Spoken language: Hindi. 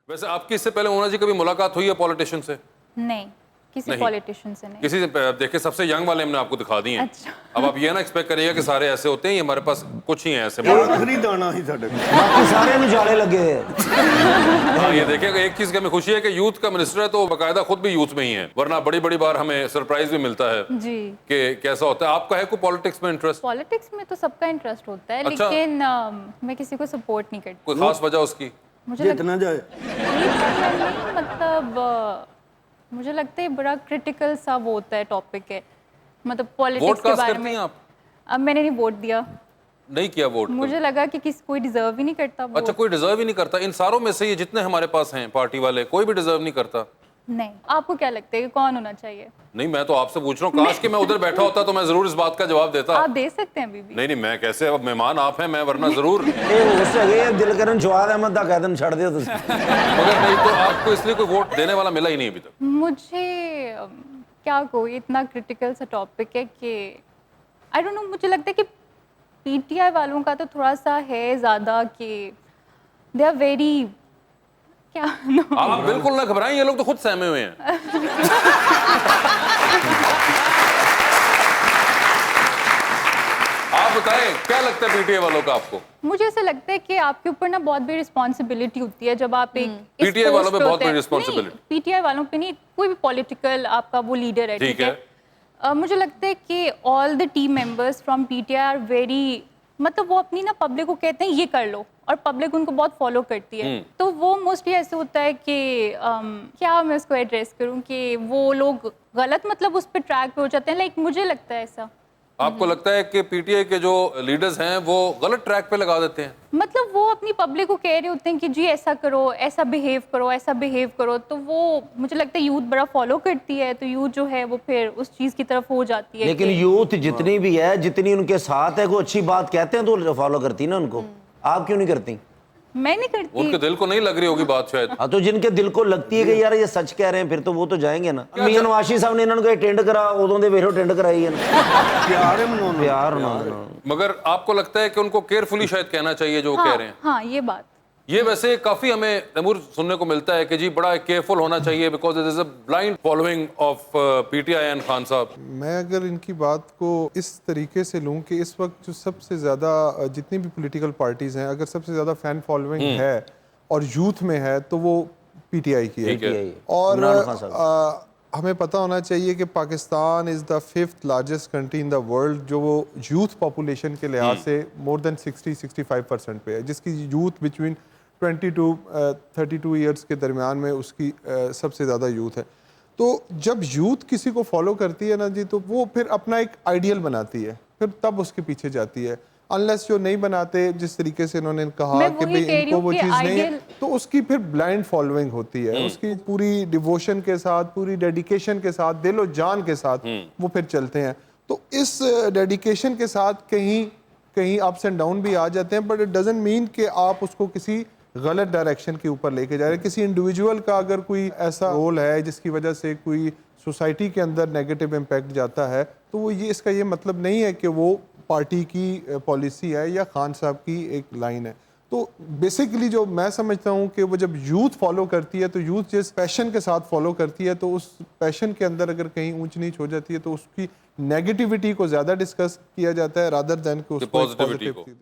वैसे आपकी इससे पहले मोना जी कभी मुलाकात हुई है पॉलिटिशियन से? नहीं, किसी नहीं। पॉलिटिशियन से नहीं। किसी से देखिए, सबसे यंग वाले हमने आपको दिखा दिए हैं। अच्छा। अब आप ये ना एक्सपेक्ट करिएगा कि सारे ऐसे होते हैं, ये हमारे पास कुछ ही हैं ऐसे। आखिरी दाना ही साडे बाकी सारे नुजाले लगे हैं। हाँ, ये देखिएगा, एक चीज की हमें खुशी है कि यूथ का मिनिस्टर है तो बकायदा खुद भी यूथ में ही है, वरना बड़ी बड़ी बार हमें सरप्राइज भी मिलता है जी। कि कैसा होता है। आपका है कोई पॉलिटिक्स में इंटरेस्ट? पॉलिटिक्स में तो सबका इंटरेस्ट होता है, अच्छा। लेकिन मैं किसी को सपोर्ट नहीं करती। कोई खास वजह उसकी? मुझे जितना जाए नहीं, मतलब मुझे लगता है बड़ा क्रिटिकल सा वो होता है, टॉपिक है, मतलब वोट पॉलिटिक्स के कास्ट बारे करती में। हैं आप? अब मैंने नहीं वोट दिया, नहीं किया वोट? मुझे लगा कि किसी कोई डिजर्व ही नहीं करता अच्छा, वोट। कोई डिजर्व ही नहीं करता? इन सारों में से ये जितने हमारे पास हैं पार्टी वाले, कोई भी डिजर्व नहीं करता? नहीं, आपको क्या लगता है कि कौन होना चाहिए? नहीं, मैं तो आपसे पूछ रहा हूँ, काश कि मैं उधर बैठा होता तो मैं जरूर इस बात का जवाब देता। आप दे सकते हैं अभी भी। नहीं, मैं कैसे, अब मेहमान आप हैं, मैं वरना जरूर। ਇਹ ਹੋ ਸਕੇ ਦਿਲ ਕਰਨ ਜਵਾਦ ਅਹਿਮਦ ਦਾ ਕਹਿ ਦੇਣ ਛੱਡ ਦਿਓ ਤੁਸੀਂ। मगर नहीं तो आपको इसलिए कोई वोट देने वाला मिला ही नहीं अभी तक? मुझे क्या कहूँ, इतना क्रिटिकल सा टॉपिक है कि आई डोंट नो, मुझे लगता है कि पीटीआई वालों का तो थोड़ा सा है ज़्यादा कि दे आर वेरी क्या आप बिल्कुल ना घबराएं, ये लोग तो खुद सहमे हुए हैं। आप बताएं, क्या लगता है पीटीआई वालों का आपको? मुझे ऐसा लगता है कि आपके ऊपर ना बहुत बड़ी रिस्पॉन्सिबिलिटी होती है जब आप एक इस PTI वालों पे पोस्ट बहुत होते हैं। बड़ी responsibility। नहीं, पीटीआई वालों पे नहीं, कोई भी पॉलिटिकल आपका वो लीडर है, ठीक ठीक है। मुझे लगता है कि all the team members from PTI are very, मतलब वो अपनी ना पब्लिक को कहते हैं ये कर लो, और पब्लिक उनको बहुत फॉलो करती है। तो वो मोस्टली ऐसे होता है कि क्या मैं उसको एड्रेस करूं कि वो लोग गलत, मतलब उस पर ट्रैक पे हो जाते हैं, लाइक मुझे लगता है ऐसा। आपको लगता है कि पीटीआई के जो लीडर्स हैं वो गलत ट्रैक पे लगा देते हैं? मतलब वो अपनी पब्लिक को कह रहे होते हैं कि जी ऐसा करो, ऐसा बिहेव करो, ऐसा बिहेव करो, तो वो मुझे लगता है यूथ बड़ा फॉलो करती है, तो यूथ जो है वो फिर उस चीज़ की तरफ हो जाती है। लेकिन यूथ जितनी भी है, जितनी उनके साथ है, कोई अच्छी बात कहते हैं तो फॉलो करती ना उनको। आप क्यों नहीं करती? मैं नहीं करती। उनके दिल को नहीं लग रही होगी बात शायद। हाँ, तो जिनके दिल को लगती है कि यार ये सच कह रहे हैं, फिर तो वो तो जाएंगे ना। मियां नवाशी साहब ने इन्होंने टेंड करा, उदों दे वेरो टेंड कराई है प्यार है मनाना प्यार ना। मगर आपको लगता है कि उनको केयरफुली शायद कहना चाहिए जो वो कह रहे हैं? हाँ, ये बात। ये वैसे काफी हमें तैमूर सुनने को मिलता है कि जी बड़ा केयरफुल होना चाहिए because it is a blind following of PTI and Khan साहब। मैं अगर इनकी बात को इस तरीके से लूं कि इस वक्त जो सबसे ज़्यादा जितनी भी पॉलिटिकल पार्टीज़ हैं, अगर सबसे ज़्यादा फ़ैन फॉलोइंग है और यूथ में है तो वो पीटीआई की है। ठीक है। और इमरान खान साहब। हमें पता होना चाहिए कि Pakistan is the 5th largest country in the world जो वो यूथ पॉपुलेशन के लिहाज से मोर देन 60-65% पे है, जिसकी यूथ बिटवीन 20 to 32 ईयर्स के दरमियान में उसकी सबसे ज़्यादा यूथ है। तो जब यूथ किसी को फॉलो करती है ना जी, तो वो फिर अपना एक आइडियल बनाती है, फिर तब उसके पीछे जाती है। अनलेस जो नहीं बनाते, जिस तरीके से इन्होंने कहा मैं कि वही भाई कह रही इनको हूँ वो कि चीज़ नहीं है, ideal- तो उसकी फिर ब्लाइंड फॉलोइंग होती है। उसकी पूरी डिवोशन के साथ, पूरी डेडिकेशन के साथ, दिलो जान के साथ वो फिर चलते हैं। तो इस डेडिकेशन के साथ कहीं कहीं अप्स एंड डाउन भी आ जाते हैं, बट इट डजंट मीन कि आप उसको किसी गलत डायरेक्शन के ऊपर लेके जा रहे हैं। किसी इंडिविजुअल का अगर कोई ऐसा रोल है जिसकी वजह से कोई सोसाइटी के अंदर नेगेटिव इम्पैक्ट जाता है, तो वो ये इसका ये मतलब नहीं है कि वो पार्टी की पॉलिसी है या खान साहब की एक लाइन है। तो बेसिकली जो मैं समझता हूँ कि वो जब यूथ फॉलो करती है, तो यूथ जिस पैशन के साथ फॉलो करती है, तो उस पैशन के अंदर अगर कहीं ऊंच नीच हो जाती है तो उसकी नेगेटिविटी को ज़्यादा डिस्कस किया जाता है रादर दैन कि उसको पॉजिटिविटी को। पॉजिटिव